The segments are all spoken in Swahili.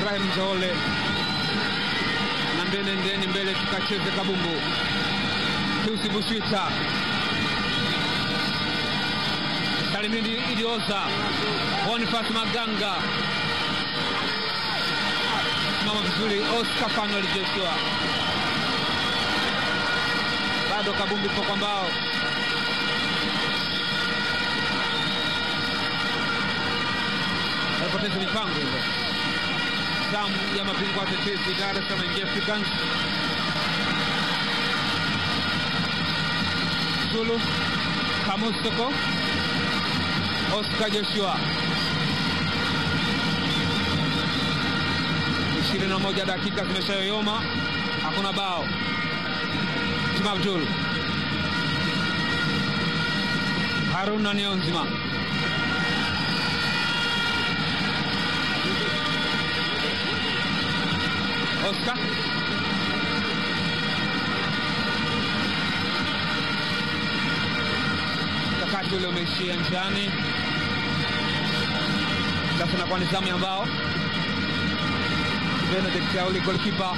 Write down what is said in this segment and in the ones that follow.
Ibrahim Zole. Na ndeni mbele tukacheze kabumbu. Piusi Buswita. Salimini Idioza. Boniface Maganga. Mama vizuri Oscar Fanuel Joshua. Bado kabumbu kwa kwambao. Alipoteza mipango ile. Zamu ya mabingwa watetezi Dar es Salaam Young Africans. Zulu Kamustoko. Oscar Joshua. 21 dakika zimeshayoyoma. Hakuna bao. Tim Abdul. Haruna Nionzima. Oscar. Kakati ule umeishia njiani. Sasa na kwa nizamu ya mbao. Benedict Yauli goalkeeper.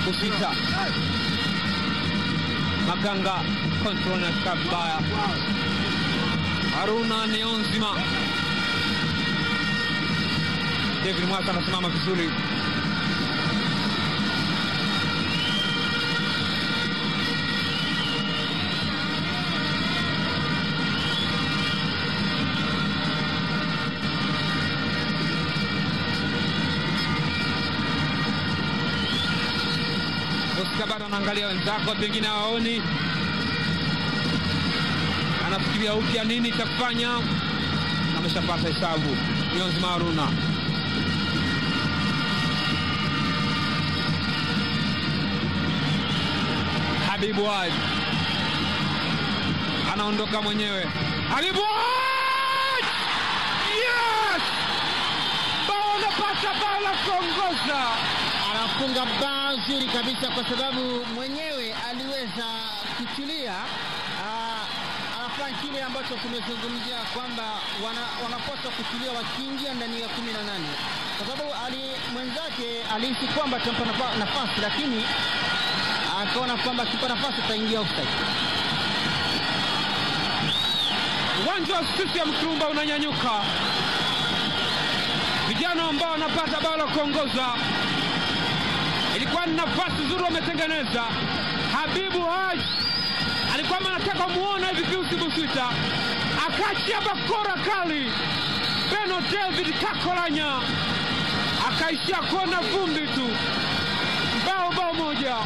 Buswita. Maganga control na kabaya. Haruna Nionzima. David Mwasa anasimama vizuri. Oscar bado anaangalia wenzako pengine hawaoni. Anafikiria upya nini cha kufanya. Ameshapata hesabu. Nionzima Haruna. Habibu Haji. Anaondoka mwenyewe. Habibu Haji! Yes! Bao napata bao la kuongoza. Anafunga bao zuri kabisa kwa sababu mwenyewe aliweza kutulia. Anafanya kile ambacho tumezungumzia kwamba wanapaswa kutulia wakiingia ndani ya 18, kwa sababu mwenzake alihisi kwamba atampa nafasi, lakini akaona kwamba akipa nafasi ataingia offside. Uwanja wa Stadium Kirumba unanyanyuka. Vijana ambao wanapata bao la kuongoza. Ilikuwa ni nafasi nzuri wametengeneza. Habibu Haji alikuwa anataka muone hivi Piusi Buswita. Akaachia bakora kali. Beno David Kakolanya akaishia kuona vumbi tu. Bao moja.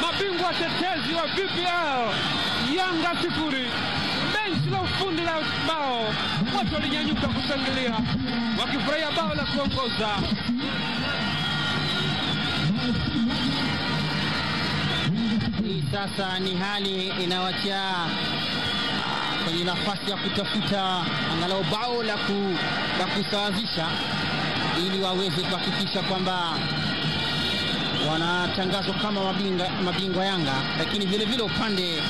Mabingwa watetezi wa VPL Yanga 0. Benchi la ufundi la bao. Watu walinyanyuka kushangilia wakifurahia bao la kuongoza. Sasa ni hali inawatia kwenye nafasi ya kutafuta angalau bao la kusawazisha ili waweze kuhakikisha kwamba wanatangazwa kama mabingwa Yanga, lakini vile vile upande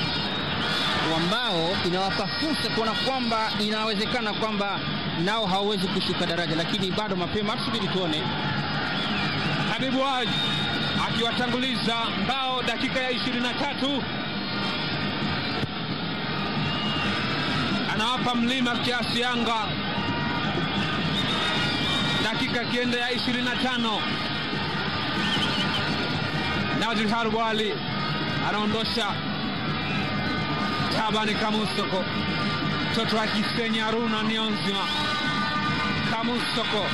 wa mbao inawapa fursa kuona kwamba inawezekana kwamba nao hawawezi kushuka daraja, lakini bado mapema, tusubiri tuone. Habibu Haji akiwatanguliza mbao dakika ya 23. Anawapa mlima kiasi Yanga dakika kienda ya 25. Nadir Harwali anaondosha Tabani Kamustoko. Toto wa Kisenyi Haruna Nionzima. Kamustoko